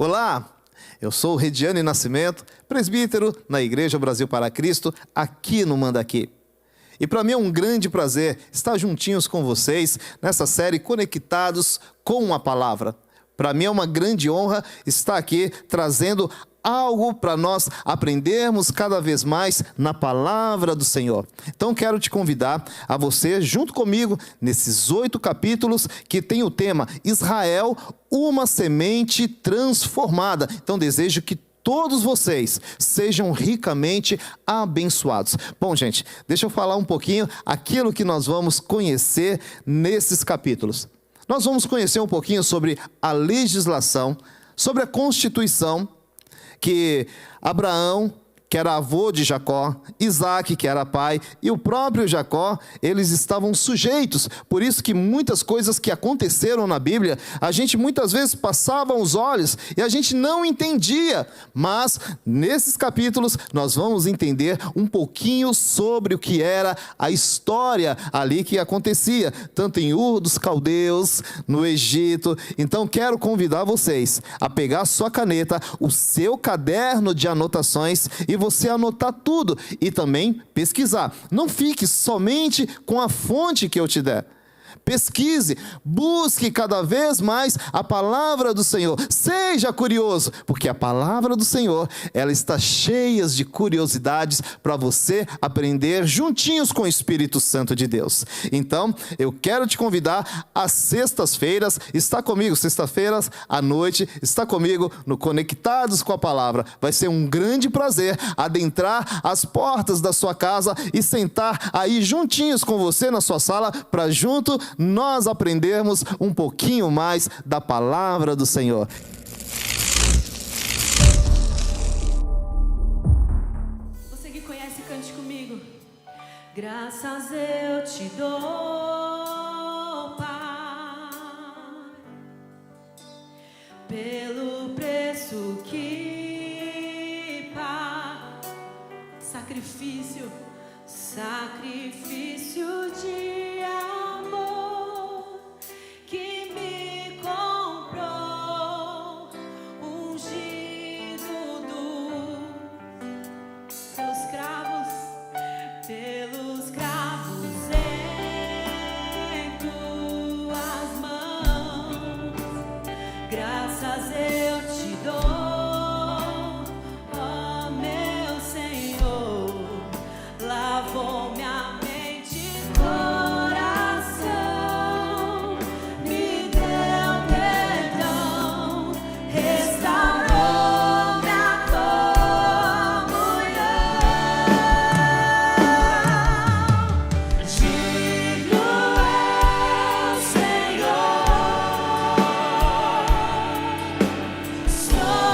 Olá, eu sou Rediane Nascimento, presbítero na Igreja Brasil para Cristo, aqui no Mandaqui. E para mim é um grande prazer estar juntinhos com vocês nessa série Conectados com a Palavra. Para mim é uma grande honra estar aqui trazendo algo para nós aprendermos cada vez mais na Palavra do Senhor. Então quero te convidar a você, junto comigo, nesses 8 capítulos que tem o tema Israel, uma semente transformada. Então desejo que todos vocês sejam ricamente abençoados. Bom, gente, deixa eu falar um pouquinho aquilo que nós vamos conhecer nesses capítulos. Nós vamos conhecer um pouquinho sobre a legislação, sobre a Constituição, que Abraão, que era avô de Jacó, Isaac, que era pai, e o próprio Jacó, eles estavam sujeitos. Por isso que muitas coisas que aconteceram na Bíblia, a gente muitas vezes passava os olhos e a gente não entendia. Mas nesses capítulos nós vamos entender um pouquinho sobre o que era a história ali que acontecia, tanto em Ur dos Caldeus, no Egito. Então quero convidar vocês a pegar a sua caneta, o seu caderno de anotações e você anotar tudo e também pesquisar. Não fique somente com a fonte que eu te der. Pesquise, busque cada vez mais a palavra do Senhor. Seja curioso, porque a palavra do Senhor, ela está cheia de curiosidades para você aprender juntinhos com o Espírito Santo de Deus. Então, eu quero te convidar às sextas-feiras, está comigo, sexta-feiras à noite, está comigo no Conectados com a Palavra. Vai ser um grande prazer adentrar as portas da sua casa e sentar aí juntinhos com você na sua sala para junto nós aprendermos um pouquinho mais da palavra do Senhor. Você que conhece, cante comigo. Graças eu te dou, Pai, pelo preço que paga, sacrifício de amor que me comprou, ungido pelos cravos em tuas mãos. Graças eu te dou, ó meu Senhor, lavou minha so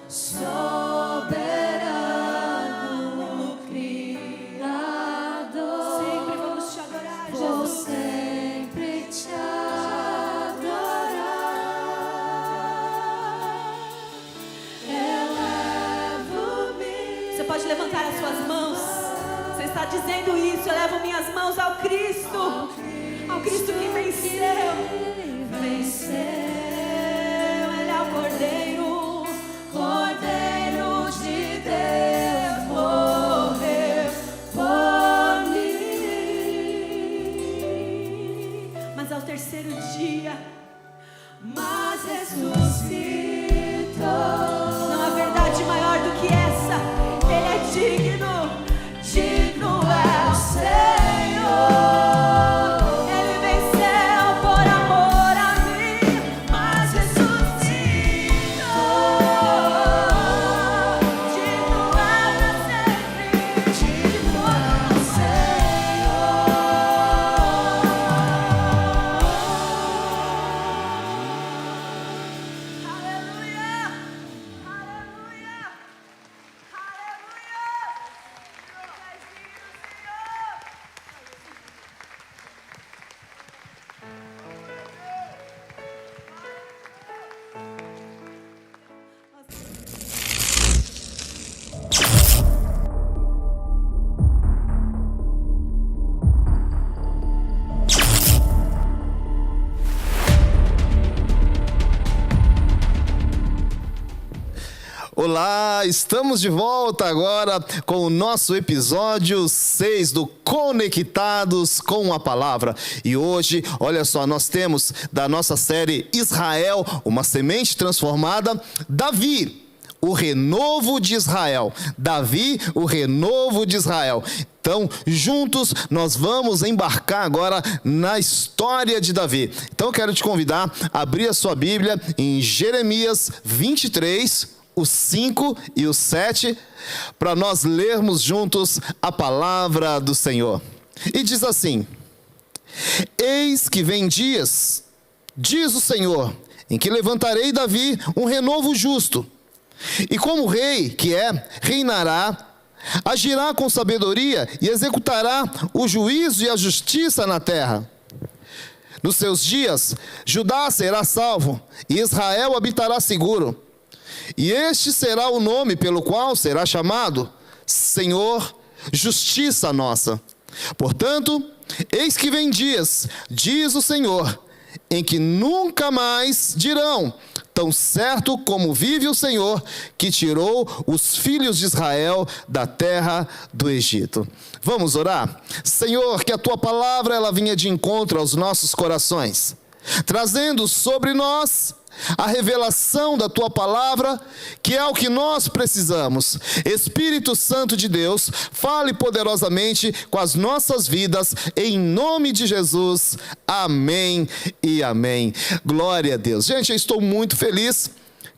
soberano Criador. Sempre vamos te adorar, Vou Jesus. sempre te adorar. Elevo-me. Você pode levantar as suas mãos. Você está dizendo isso. Eu levo minhas mãos ao Cristo. Ao Cristo que venceu. Ele é o Cordeiro. Cordeiro de Deus morreu por mim, Mas ao terceiro dia, mas ressuscitou. não há verdade maior do que essa. Ele é digno. Digno é o Senhor. Ele venceu por amor a mim. Mas ressuscitou. Digno é pra sempre. Digno é o Aleluia! Aleluia! Aleluia! Olá, estamos de volta agora com o nosso episódio 6 do Conectados com a Palavra. E hoje, olha só, nós temos da nossa série Israel, uma semente transformada, Davi, o renovo de Israel. Davi, o renovo de Israel. Então, juntos, nós vamos embarcar agora na história de Davi. Então, eu quero te convidar a abrir a sua Bíblia em Jeremias 23, o 5 e o 7, para nós lermos juntos a palavra do Senhor. E diz assim: Eis que vem dias, diz o Senhor, em que levantarei Davi um renovo justo, e como rei que é, reinará, agirá com sabedoria e executará o juízo e a justiça na terra. Nos seus dias, Judá será salvo, e Israel habitará seguro. E este será o nome pelo qual será chamado Senhor, Justiça Nossa. Portanto, eis que vem dias, diz o Senhor, em que nunca mais dirão: tão certo como vive o Senhor, que tirou os filhos de Israel da terra do Egito. Vamos orar? Senhor, que a tua palavra ela vinha de encontro aos nossos corações, trazendo sobre nós a revelação da tua palavra, que é o que nós precisamos. Espírito Santo de Deus, fale poderosamente com as nossas vidas, em nome de Jesus. Amém e amém. Glória a Deus. Gente, eu estou muito feliz.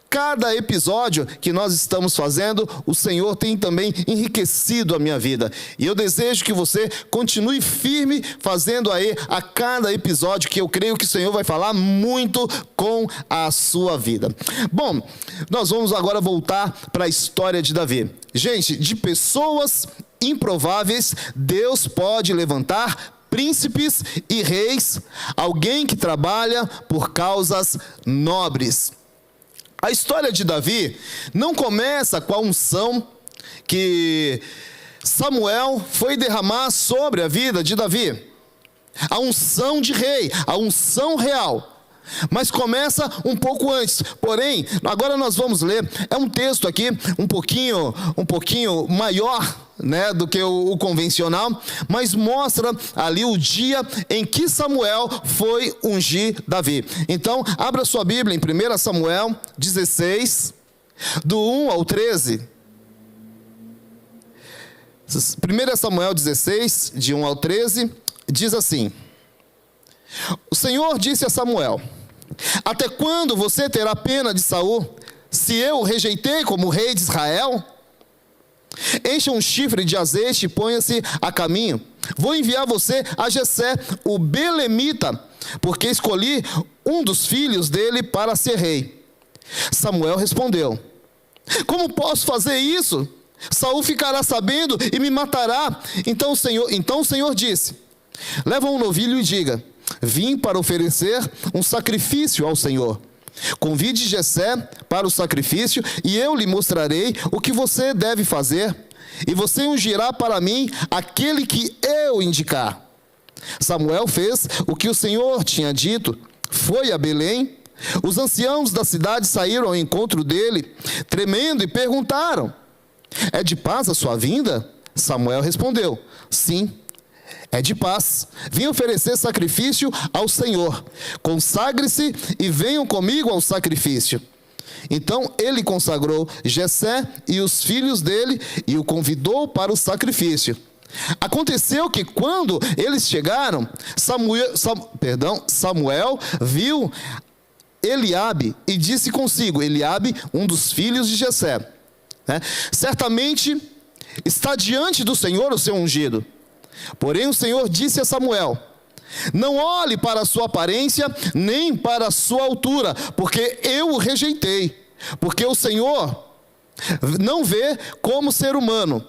Cada episódio que nós estamos fazendo, o Senhor tem também enriquecido a minha vida. E eu desejo que você continue firme fazendo aí a cada episódio, que eu creio que o Senhor vai falar muito com a sua vida. Bom, nós vamos agora voltar para a história de Davi. Gente, de pessoas improváveis, Deus pode levantar príncipes e reis, alguém que trabalha por causas nobres. A história de Davi não começa com a unção que Samuel foi derramar sobre a vida de Davi. A unção de rei, a unção real. Mas começa um pouco antes. Porém, agora nós vamos ler, é um texto aqui um pouquinho maior, né, do que o convencional, mas mostra ali o dia em que Samuel foi ungir Davi. Então, abra sua Bíblia em 1 Samuel 16, do 1 ao 13. 1 Samuel 16, de 1 ao 13, diz assim: O Senhor disse a Samuel: Até quando você terá pena de Saul, se eu o rejeitei como rei de Israel? Encha um chifre de azeite e ponha-se a caminho. Vou enviar você a Jessé, o belemita, porque escolhi um dos filhos dele para ser rei. Samuel respondeu: Como posso fazer isso? Saul ficará sabendo e me matará. Então o Senhor disse: leva um novilho e diga: vim para oferecer um sacrifício ao Senhor. Convide Jessé para o sacrifício e eu lhe mostrarei o que você deve fazer. E você ungirá para mim aquele que eu indicar. Samuel fez o que o Senhor tinha dito. Foi a Belém. Os anciãos da cidade saíram ao encontro dele, tremendo, e perguntaram: é de paz a sua vinda? Samuel respondeu: sim, é de paz. Vim oferecer sacrifício ao Senhor. Consagre-se e venham comigo ao sacrifício. Então ele consagrou Jessé e os filhos dele e o convidou para o sacrifício. Aconteceu que quando eles chegaram, Samuel viu Eliabe e disse consigo, Eliabe, um dos filhos de Jessé, certamente está diante do Senhor o seu ungido. Porém o Senhor disse a Samuel: não olhe para a sua aparência, nem para a sua altura, porque eu o rejeitei. Porque o Senhor não vê como ser humano.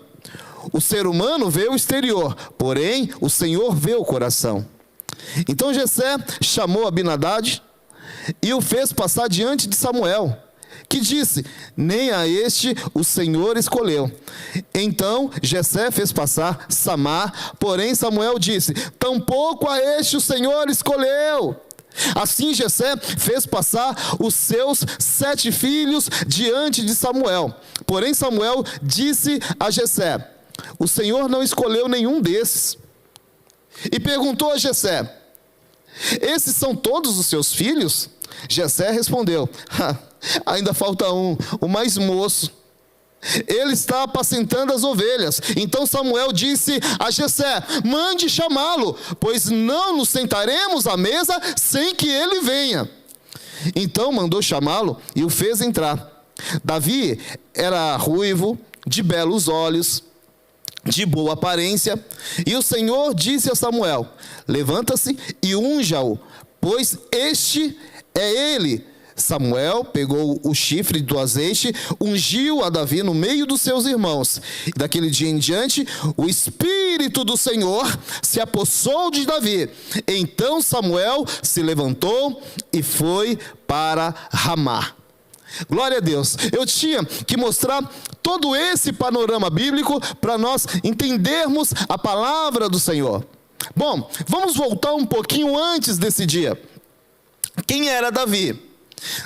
O ser humano vê o exterior, porém o Senhor vê o coração. Então Jessé chamou Abinadab e o fez passar diante de Samuel, que disse: nem a este o Senhor escolheu. Então Jessé fez passar Samar, porém Samuel disse: tampouco a este o Senhor escolheu. Assim Jessé fez passar os seus 7 filhos diante de Samuel. Porém Samuel disse a Jessé: o Senhor não escolheu nenhum desses. E perguntou a Jessé: esses são todos os seus filhos? Jessé respondeu: ainda falta um, o mais moço. Ele está apacentando as ovelhas. Então Samuel disse a Jessé: mande chamá-lo, pois não nos sentaremos à mesa sem que ele venha. Então mandou chamá-lo e o fez entrar. Davi era ruivo, de belos olhos, de boa aparência. E o Senhor disse a Samuel: levanta-se e unja-o, pois este é ele. Samuel pegou o chifre do azeite, ungiu a Davi no meio dos seus irmãos. E daquele dia em diante, o Espírito do Senhor se apossou de Davi. Então Samuel se levantou e foi para Ramá. Glória a Deus. Eu tinha que mostrar todo esse panorama bíblico para nós entendermos a palavra do Senhor. Bom, vamos voltar um pouquinho antes desse dia. Quem era Davi?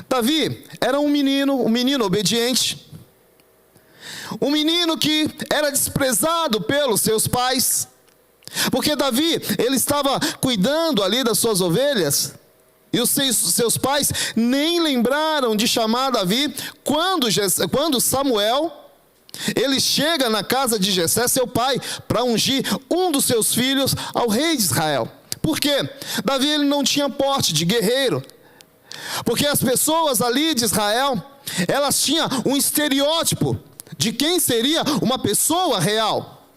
Davi era um menino obediente, um menino que era desprezado pelos seus pais, porque Davi, ele estava cuidando ali das suas ovelhas, e os seus pais nem lembraram de chamar Davi quando Samuel, ele chega na casa de Jessé, seu pai, para ungir um dos seus filhos ao rei de Israel. Por quê? Davi, ele não tinha porte de guerreiro, porque as pessoas ali de Israel, elas tinham um estereótipo de quem seria uma pessoa real.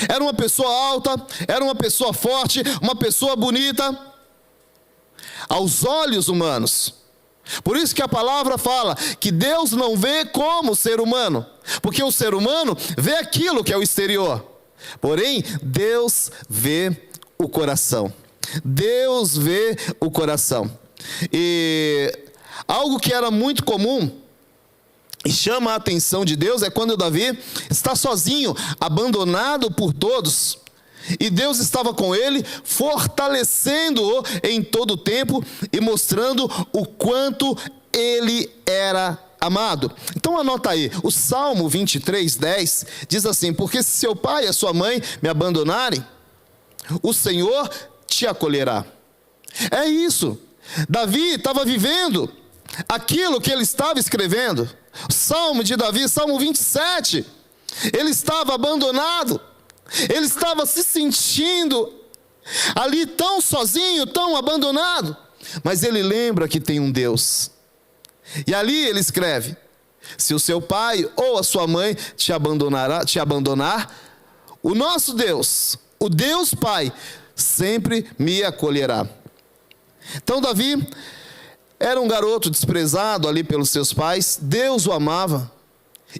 Era uma pessoa alta, era uma pessoa forte, uma pessoa bonita, aos olhos humanos. Por isso que a palavra fala que Deus não vê como o ser humano, porque o ser humano vê aquilo que é o exterior, porém Deus vê o coração. Deus vê o coração. E algo que era muito comum e chama a atenção de Deus é quando Davi está sozinho, abandonado por todos, e Deus estava com ele, fortalecendo-o em todo o tempo e mostrando o quanto ele era amado. Então anota aí, o Salmo 23:10 diz assim: porque se seu pai e a sua mãe me abandonarem, o Senhor te acolherá. É isso. Davi estava vivendo aquilo que ele estava escrevendo. O Salmo de Davi, Salmo 27, ele estava abandonado, ele estava se sentindo ali tão sozinho, tão abandonado, mas ele lembra que tem um Deus, e ali ele escreve: se o seu pai ou a sua mãe te abandonar, o nosso Deus, o Deus Pai, sempre me acolherá. Então Davi era um garoto desprezado ali pelos seus pais. Deus o amava,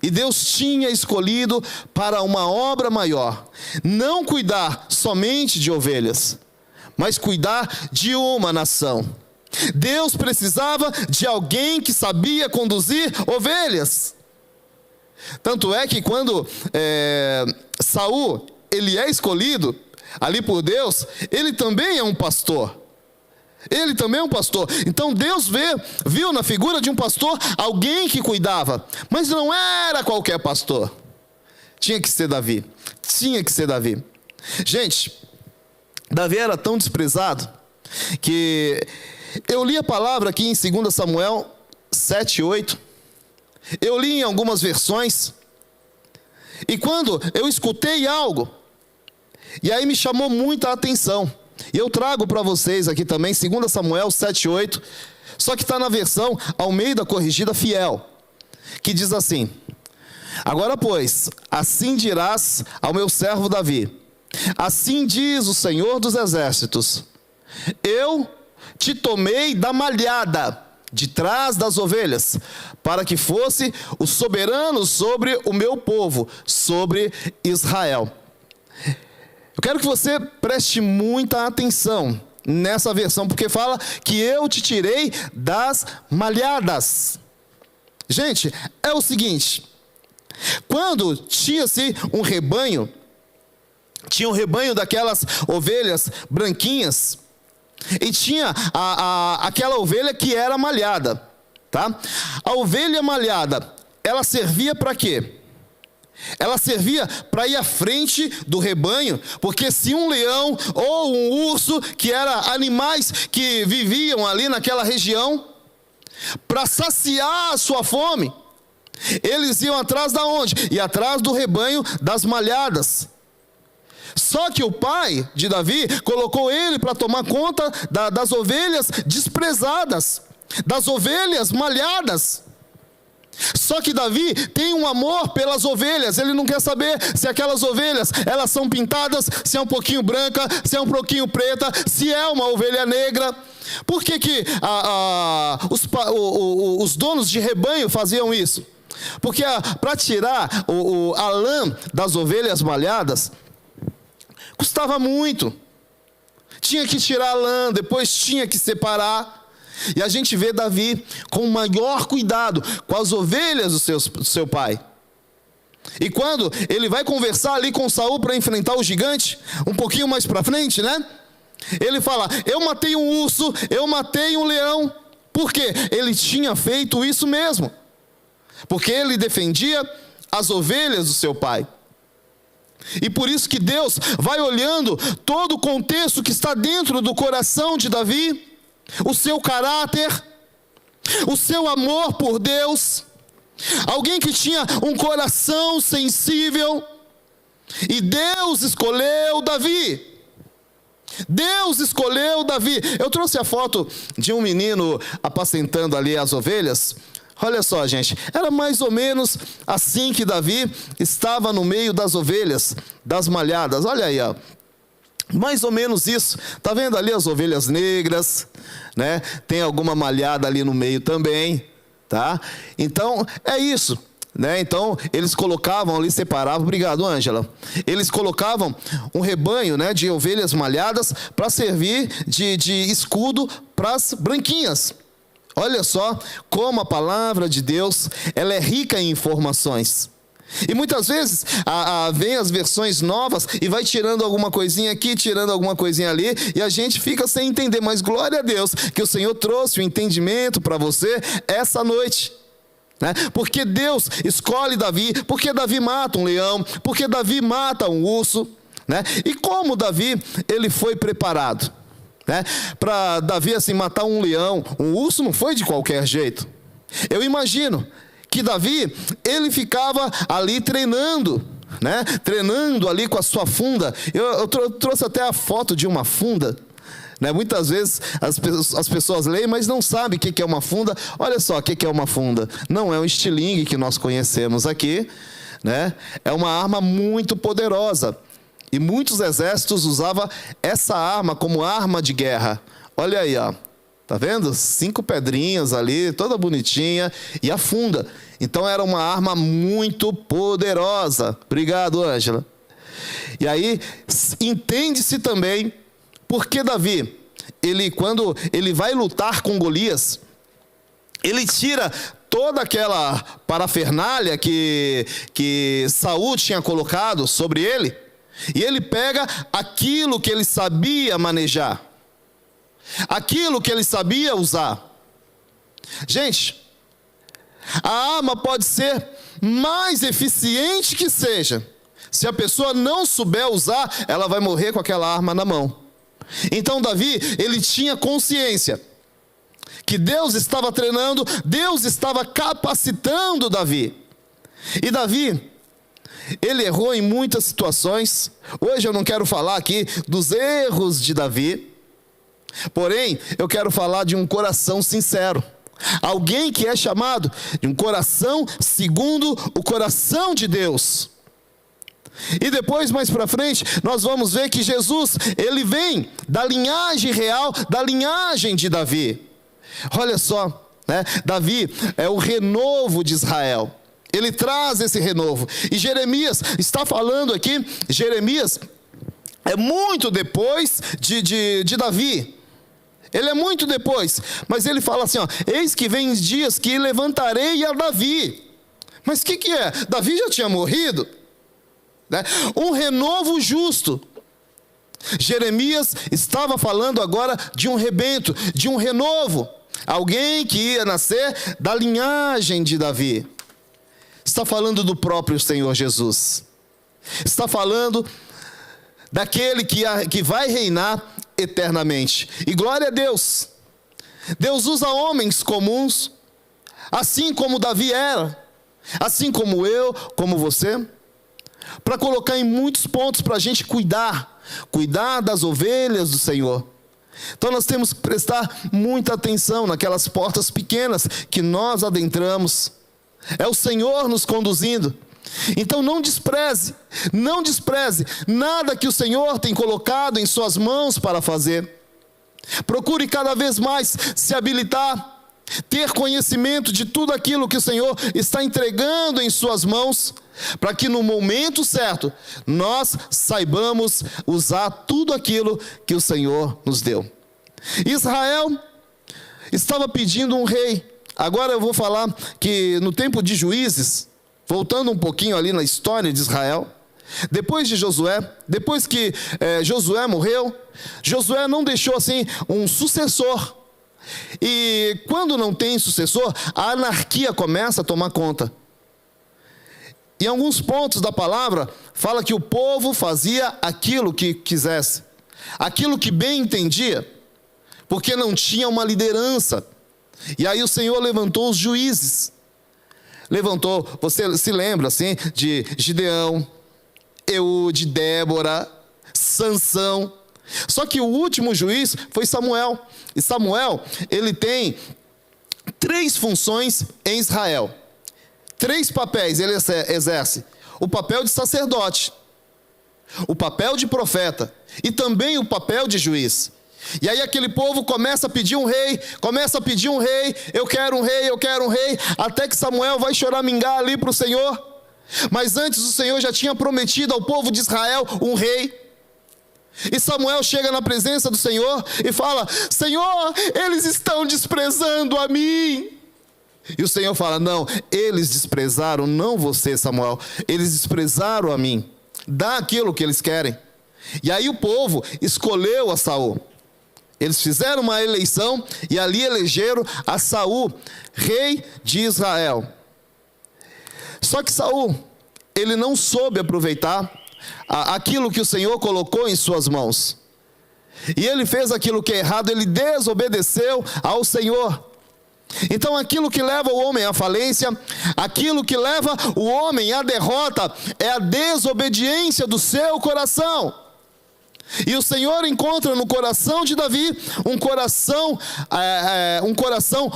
E Deus tinha escolhido para uma obra maior, não cuidar somente de ovelhas, mas cuidar de uma nação. Deus precisava de alguém que sabia conduzir ovelhas. Tanto é que quando Saul, ele é escolhido ali por Deus, ele também é um pastor. Ele também é um pastor. Então Deus viu na figura de um pastor alguém que cuidava. Mas não era qualquer pastor. Tinha que ser Davi. Tinha que ser Davi. Gente, Davi era tão desprezado que eu li a palavra aqui em 2 Samuel 7:8. Eu li em algumas versões. E quando eu escutei algo, e aí me chamou muita atenção. E eu trago para vocês aqui também 2 Samuel 7:8, só que está na versão Almeida Corrigida Fiel, que diz assim: agora pois, assim dirás ao meu servo Davi, assim diz o Senhor dos Exércitos, eu te tomei da malhada, de trás das ovelhas, para que fosse o soberano sobre o meu povo, sobre Israel. Eu quero que você preste muita atenção nessa versão, porque fala que eu te tirei das malhadas. Gente, é o seguinte, quando tinha-se um rebanho, tinha um rebanho daquelas ovelhas branquinhas, e tinha aquela ovelha que era malhada, tá? A ovelha malhada, ela servia para quê? Ela servia para ir à frente do rebanho, porque se um leão ou um urso, que eram animais que viviam ali naquela região, para saciar a sua fome, eles iam atrás da onde? E atrás do rebanho das malhadas. Só que o pai de Davi colocou ele para tomar conta das ovelhas desprezadas, das ovelhas malhadas. Só que Davi tem um amor pelas ovelhas. Ele não quer saber se aquelas ovelhas, elas são pintadas, se é um pouquinho branca, se é um pouquinho preta, se é uma ovelha negra. Por que os donos de rebanho faziam isso? Porque para tirar a lã das ovelhas malhadas custava muito. Tinha que tirar a lã, depois tinha que separar. E a gente vê Davi com o maior cuidado com as ovelhas do seu pai. E quando ele vai conversar ali com Saul para enfrentar o gigante, um pouquinho mais para frente, né? Ele fala, eu matei um urso, eu matei um leão. Por quê? Ele tinha feito isso mesmo. Porque ele defendia as ovelhas do seu pai. E por isso que Deus vai olhando todo o contexto que está dentro do coração de Davi, o seu caráter, o seu amor por Deus, alguém que tinha um coração sensível, e Deus escolheu Davi. Deus escolheu Davi. Eu trouxe a foto de um menino apacentando ali as ovelhas. Olha só, gente, era mais ou menos assim que Davi estava no meio das ovelhas, das malhadas. Olha aí, ó. Mais ou menos isso. Tá vendo ali as ovelhas negras, né? Tem alguma malhada ali no meio também, tá? Então, é isso, né? Então, eles colocavam ali, separavam. Obrigado, Ângela. Eles colocavam um rebanho, né, de ovelhas malhadas para servir de escudo para as branquinhas. Olha só como a palavra de Deus, ela é rica em informações. E muitas vezes vem as versões novas e vai tirando alguma coisinha aqui, tirando alguma coisinha ali, e a gente fica sem entender. Mas glória a Deus que o Senhor trouxe o entendimento para você essa noite, né? Porque Deus escolhe Davi, porque Davi mata um leão, porque Davi mata um urso, né? E como Davi, ele foi preparado, né? Para Davi assim matar um leão, um urso, não foi de qualquer jeito. Eu imagino que Davi, ele ficava ali treinando, né? Treinando ali com a sua funda. Eu trouxe até a foto de uma funda, né? Muitas vezes as pessoas leem, mas não sabem o que é uma funda. Olha só o que é uma funda. Não é um estilingue que nós conhecemos aqui, né? É uma arma muito poderosa. E muitos exércitos usavam essa arma como arma de guerra. Olha aí, ó. Tá vendo? 5 pedrinhas ali, toda bonitinha, e afunda. Então era uma arma muito poderosa. Obrigado, Ângela. E aí, entende-se também porque Davi, quando ele vai lutar com Golias, ele tira toda aquela parafernália que Saul tinha colocado sobre ele, e ele pega aquilo que ele sabia manejar, aquilo que ele sabia usar. Gente, a arma pode ser mais eficiente que seja, se a pessoa não souber usar, ela vai morrer com aquela arma na mão. Então Davi, ele tinha consciência que Deus estava treinando, Deus estava capacitando Davi. E Davi, ele errou em muitas situações. Hoje eu não quero falar aqui dos erros de Davi, porém, eu quero falar de um coração sincero. Alguém que é chamado de um coração segundo o coração de Deus. E depois, mais para frente, nós vamos ver que Jesus, ele vem da linhagem real, da linhagem de Davi. Olha só, né? Davi é o renovo de Israel. Ele traz esse renovo. E Jeremias está falando aqui, Jeremias é muito depois de Davi. Ele é muito depois, mas ele fala assim, ó, eis que vem dias que levantarei a Davi. Mas o que é? Davi já tinha morrido, né? Um renovo justo. Jeremias estava falando agora de um rebento, de um renovo. Alguém que ia nascer da linhagem de Davi. Está falando do próprio Senhor Jesus. Está falando daquele que vai reinar eternamente. E glória a Deus. Deus usa homens comuns, assim como Davi era, assim como eu, como você, para colocar em muitos pontos para a gente cuidar das ovelhas do Senhor. Então nós temos que prestar muita atenção naquelas portas pequenas que nós adentramos. É o Senhor nos conduzindo. Então não despreze nada que o Senhor tem colocado em suas mãos para fazer. Procure cada vez mais se habilitar, ter conhecimento de tudo aquilo que o Senhor está entregando em suas mãos, para que no momento certo, nós saibamos usar tudo aquilo que o Senhor nos deu. Israel estava pedindo um rei. Agora eu vou falar que no tempo de Juízes, voltando um pouquinho ali na história de Israel, depois de Josué, depois que Josué morreu, Josué não deixou assim um sucessor. E quando não tem sucessor, a anarquia começa a tomar conta. Em alguns pontos da palavra, fala que o povo fazia aquilo que quisesse, aquilo que bem entendia, porque não tinha uma liderança. E aí o Senhor levantou os juízes. Levantou, você se lembra assim, de Gideão, Eude, Débora, Sansão. Só que o último juiz foi Samuel. E Samuel, ele tem 3 funções em Israel. 3 papéis ele exerce. O papel de sacerdote, o papel de profeta e também o papel de juiz. E aí aquele povo começa a pedir um rei, eu quero um rei, até que Samuel vai choramingar ali para o Senhor. Mas antes o Senhor já tinha prometido ao povo de Israel um rei. E Samuel chega na presença do Senhor e fala: Senhor, eles estão desprezando a mim. E o Senhor fala: não, eles desprezaram não você, Samuel, eles desprezaram a mim. Dá aquilo que eles querem. E aí o povo escolheu a Saul. Eles fizeram uma eleição e ali elegeram a Saul, rei de Israel. Só que Saul, ele não soube aproveitar aquilo que o Senhor colocou em suas mãos. E ele fez aquilo que é errado, ele desobedeceu ao Senhor. Então aquilo que leva o homem à falência, aquilo que leva o homem à derrota, é a desobediência do seu coração. E o Senhor encontra no coração de Davi um coração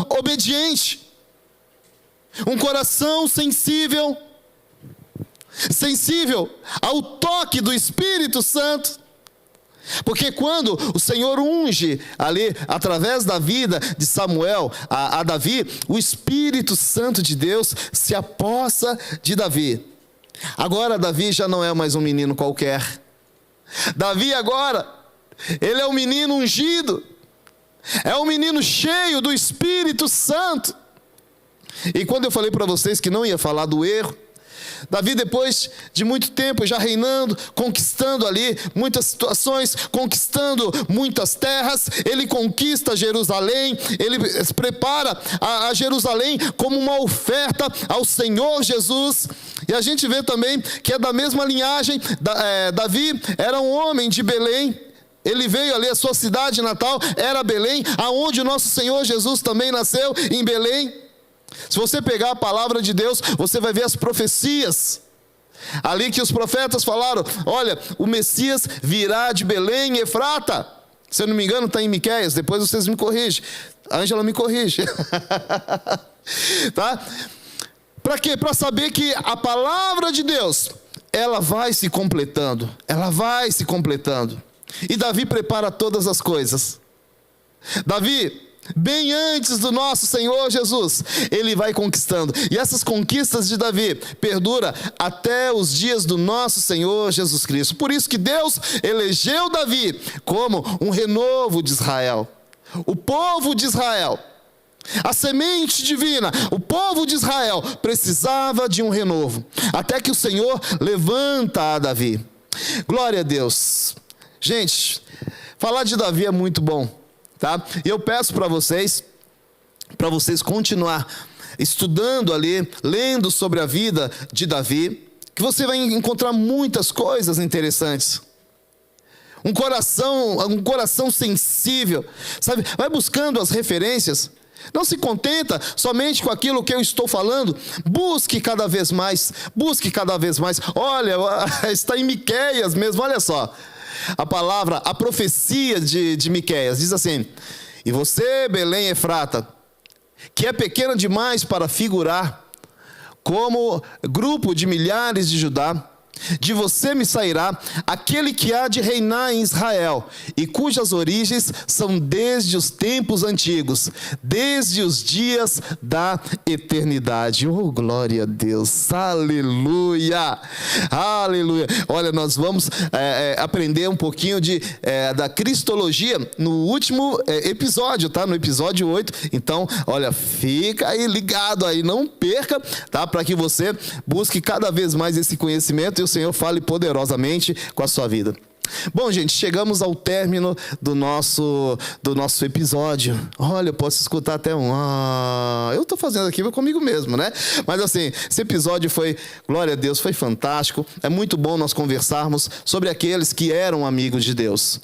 obediente, um coração sensível ao toque do Espírito Santo. Porque quando o Senhor unge ali, através da vida de Samuel, a Davi, o Espírito Santo de Deus se apossa de Davi. Agora Davi já não é mais um menino qualquer. Davi agora, ele é um menino ungido. É um menino cheio do Espírito Santo. E quando eu falei para vocês que não ia falar do erro, Davi, depois de muito tempo já reinando, conquistando ali muitas situações, conquistando muitas terras, ele conquista Jerusalém, ele prepara a Jerusalém como uma oferta ao Senhor Jesus. E a gente vê também que é da mesma linhagem. Davi era um homem de Belém. Ele veio ali, a sua cidade natal era Belém, aonde o nosso Senhor Jesus também nasceu, em Belém. Se você pegar a palavra de Deus, você vai ver as profecias ali que os profetas falaram: olha, o Messias virá de Belém, Efrata. Se eu não me engano está em Miqueias, depois vocês me corrigem. A Ângela me corrige. Tá? Para quê? Para saber que a palavra de Deus, ela vai se completando. Ela vai se completando. E Davi prepara todas as coisas. Davi, bem antes do nosso Senhor Jesus, ele vai conquistando. E essas conquistas de Davi perduram até os dias do nosso Senhor Jesus Cristo. Por isso que Deus elegeu Davi como um renovo de Israel. O povo de Israel, a semente divina, o povo de Israel precisava de um renovo. Até que o Senhor levanta a Davi. Glória a Deus. Gente, falar de Davi é muito bom. Tá? E eu peço para vocês continuar estudando ali, lendo sobre a vida de Davi, que você vai encontrar muitas coisas interessantes. Um coração sensível, sabe? Vai buscando as referências. Não se contenta somente com aquilo que eu estou falando. Busque cada vez mais. Busque cada vez mais. Olha, está em Miqueias mesmo, olha só. A palavra, a profecia de Miqueias diz assim: e você, Belém Efrata, que é pequena demais para figurar como grupo de milhares de Judá, de você me sairá aquele que há de reinar em Israel, e cujas origens são desde os tempos antigos, desde os dias da eternidade. Oh, glória a Deus, aleluia, aleluia. Olha, nós vamos aprender um pouquinho da cristologia no último episódio, tá? No episódio 8. Então, olha, fica aí ligado aí, não perca, tá? Para que você busque cada vez mais esse conhecimento e o Senhor fale poderosamente com a sua vida. Bom, gente, chegamos ao término do nosso episódio. Olha, eu posso escutar até eu estou fazendo aqui comigo mesmo, né? Mas assim, esse episódio foi, glória a Deus, foi fantástico. É muito bom nós conversarmos sobre aqueles que eram amigos de Deus.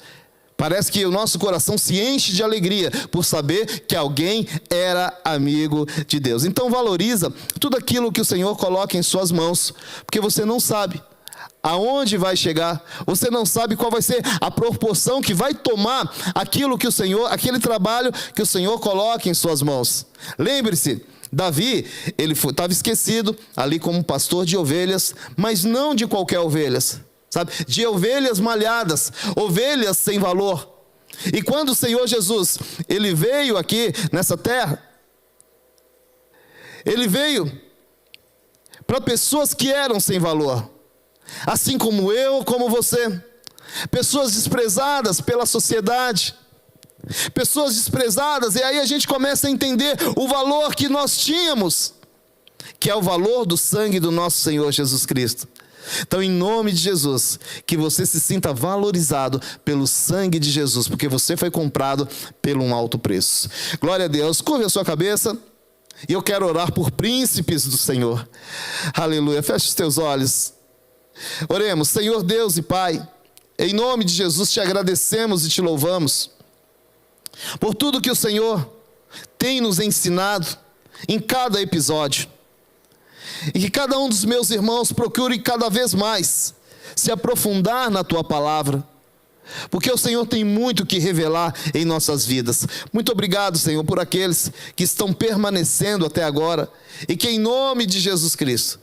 Parece que o nosso coração se enche de alegria por saber que alguém era amigo de Deus. Então valoriza tudo aquilo que o Senhor coloca em suas mãos, porque você não sabe aonde vai chegar, você não sabe qual vai ser a proporção que vai tomar aquele trabalho que o Senhor coloca em suas mãos. Lembre-se, Davi, ele estava esquecido ali como pastor de ovelhas, mas não de qualquer ovelhas, sabe? De ovelhas malhadas, ovelhas sem valor. E quando o Senhor Jesus, ele veio aqui nessa terra, ele veio para pessoas que eram sem valor, assim como eu, como você, pessoas desprezadas pela sociedade, pessoas desprezadas, e aí a gente começa a entender o valor que nós tínhamos, que é o valor do sangue do nosso Senhor Jesus Cristo. Então, em nome de Jesus, que você se sinta valorizado pelo sangue de Jesus, porque você foi comprado por um alto preço. Glória a Deus. Curve a sua cabeça. E eu quero orar por príncipes do Senhor. Aleluia. Feche os teus olhos. Oremos. Senhor Deus e Pai, em nome de Jesus te agradecemos e te louvamos por tudo que o Senhor tem nos ensinado em cada episódio. E que cada um dos meus irmãos procure cada vez mais se aprofundar na tua palavra, porque o Senhor tem muito que revelar em nossas vidas. Muito obrigado, Senhor, por aqueles que estão permanecendo até agora, e que em nome de Jesus Cristo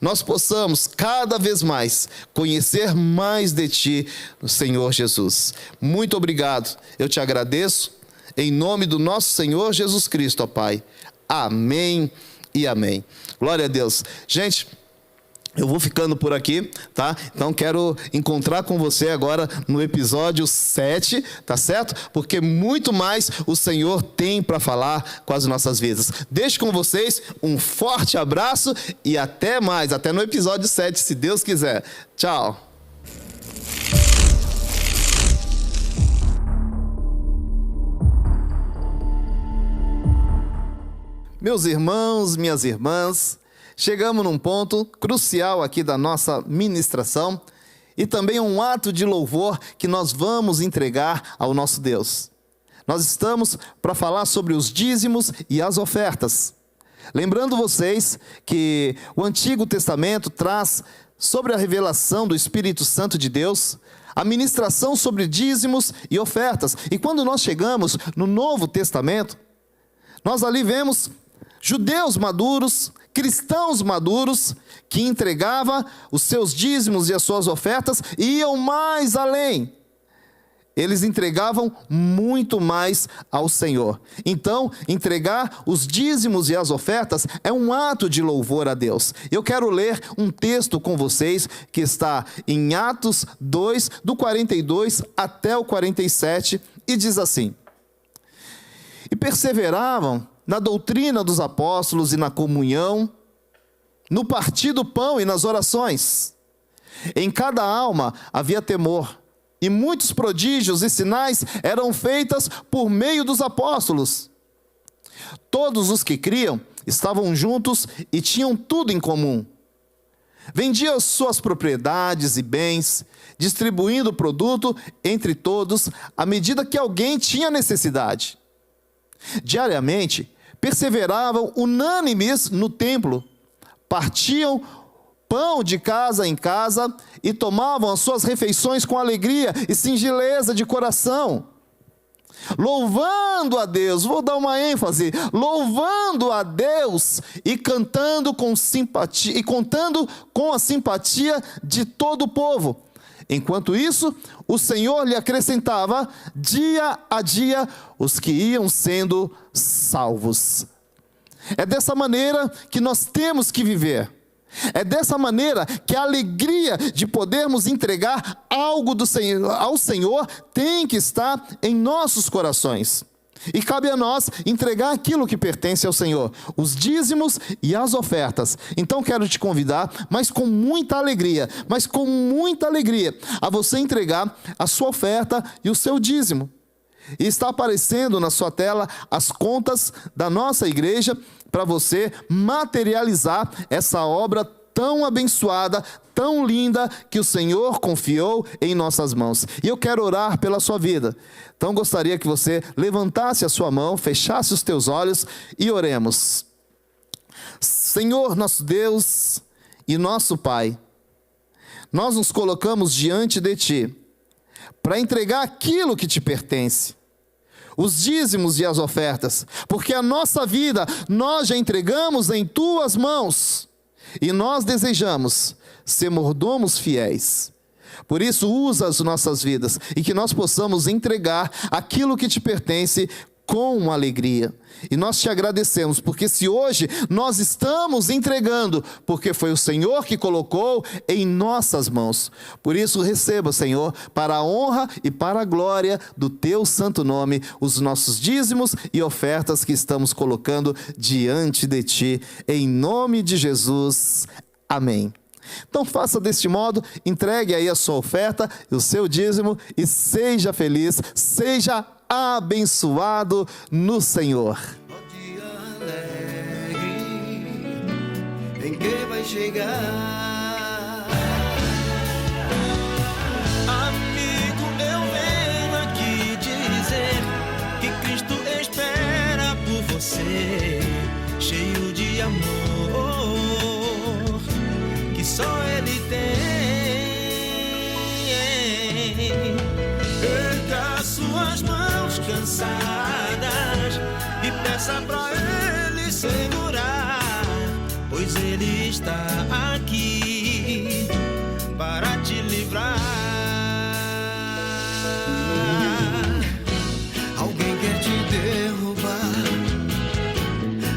nós possamos cada vez mais conhecer mais de Ti, Senhor Jesus. Muito obrigado, eu te agradeço, em nome do nosso Senhor Jesus Cristo, ó Pai. Amém e amém. Glória a Deus. Gente, eu vou ficando por aqui, tá? Então quero encontrar com você agora no episódio 7, tá certo? Porque muito mais o Senhor tem para falar com as nossas vidas. Deixo com vocês um forte abraço e até mais, até no episódio 7, se Deus quiser. Tchau! Meus irmãos, minhas irmãs, chegamos num ponto crucial aqui da nossa ministração e também um ato de louvor que nós vamos entregar ao nosso Deus. Nós estamos para falar sobre os dízimos e as ofertas. Lembrando vocês que o Antigo Testamento traz sobre a revelação do Espírito Santo de Deus, a ministração sobre dízimos e ofertas. E quando nós chegamos no Novo Testamento, nós ali vemos judeus maduros, cristãos maduros, que entregavam os seus dízimos e as suas ofertas e iam mais além. Eles entregavam muito mais ao Senhor. Então, entregar os dízimos e as ofertas é um ato de louvor a Deus. Eu quero ler um texto com vocês que está em Atos 2, do 42 até o 47, e diz assim: E perseveravam na doutrina dos apóstolos e na comunhão, no partir do pão e nas orações. Em cada alma havia temor, e muitos prodígios e sinais eram feitos por meio dos apóstolos. Todos os que criam estavam juntos e tinham tudo em comum. Vendiam suas propriedades e bens, distribuindo o produto entre todos, à medida que alguém tinha necessidade. Diariamente, perseveravam unânimes no templo, partiam pão de casa em casa e tomavam as suas refeições com alegria e singeleza de coração, louvando a Deus, vou dar uma ênfase, louvando a Deus e cantando com simpatia, e contando com a simpatia de todo o povo. Enquanto isso, o Senhor lhe acrescentava dia a dia os que iam sendo salvos. É dessa maneira que nós temos que viver. É dessa maneira que a alegria de podermos entregar algo ao Senhor tem que estar em nossos corações. E cabe a nós entregar aquilo que pertence ao Senhor, os dízimos e as ofertas. Então quero te convidar, mas com muita alegria, a você entregar a sua oferta e o seu dízimo. E está aparecendo na sua tela as contas da nossa igreja para você materializar essa obra tão abençoada, tão linda que o Senhor confiou em nossas mãos. E eu quero orar pela sua vida. Então gostaria que você levantasse a sua mão, fechasse os teus olhos e oremos. Senhor, nosso Deus e nosso Pai, nós nos colocamos diante de Ti para entregar aquilo que te pertence, os dízimos e as ofertas, porque a nossa vida nós já entregamos em Tuas mãos e nós desejamos ser mordomos fiéis. Por isso, usa as nossas vidas e que nós possamos entregar aquilo que te pertence com alegria. E nós te agradecemos, porque se hoje nós estamos entregando, porque foi o Senhor que colocou em nossas mãos. Por isso, receba, Senhor, para a honra e para a glória do teu santo nome, os nossos dízimos e ofertas que estamos colocando diante de ti, em nome de Jesus. Amém. Então faça deste modo, entregue aí a sua oferta, o seu dízimo e seja feliz, seja abençoado no Senhor. O dia alegre em que vai chegar. Amigo, eu venho aqui dizer que Cristo espera por você, cheio de amor que só Ele tem. Erga suas mãos cansadas e peça pra Ele segurar, pois pois Ele está aqui para te livrar. Alguém quer te derrubar,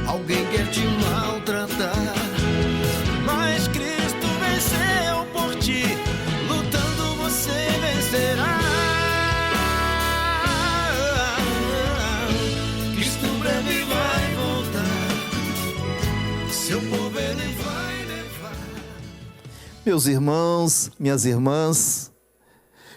alguém quer te maltratar, mas Cristo venceu por ti, lutando você vencerá. Cristo breve vai voltar, seu povo Ele vai levar. Meus irmãos, minhas irmãs,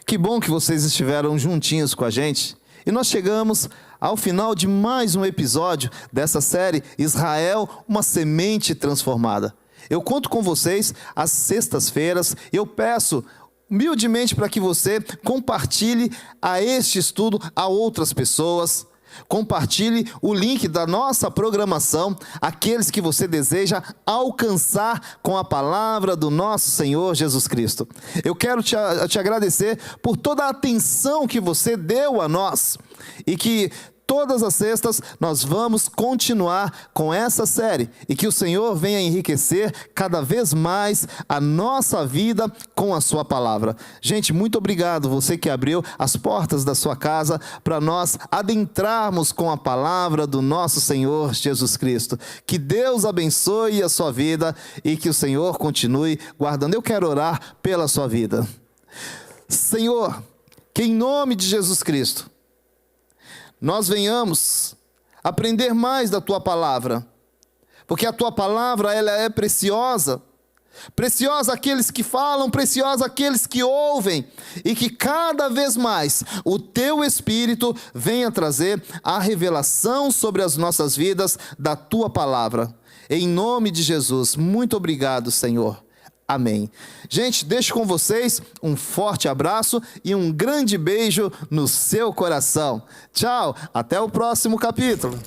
que bom que vocês estiveram juntinhos com a gente. E nós chegamos ao final de mais um episódio dessa série Israel, uma semente transformada. Eu conto com vocês às sextas-feiras e eu peço humildemente para que você compartilhe a este estudo a outras pessoas. Compartilhe o link da nossa programação àqueles que você deseja alcançar com a palavra do nosso Senhor Jesus Cristo. Eu quero te agradecer por toda a atenção que você deu a nós e que todas as sextas nós vamos continuar com essa série e que o Senhor venha enriquecer cada vez mais a nossa vida com a sua palavra. Gente, muito obrigado você que abriu as portas da sua casa para nós adentrarmos com a palavra do nosso Senhor Jesus Cristo. Que Deus abençoe a sua vida e que o Senhor continue guardando. Eu quero orar pela sua vida. Senhor, que em nome de Jesus Cristo nós venhamos aprender mais da Tua palavra, porque a Tua palavra ela é preciosa, preciosa àqueles que falam, preciosa àqueles que ouvem, e que cada vez mais o Teu Espírito venha trazer a revelação sobre as nossas vidas da Tua palavra. Em nome de Jesus, muito obrigado, Senhor. Amém. Gente, deixo com vocês um forte abraço e um grande beijo no seu coração. Tchau, até o próximo capítulo.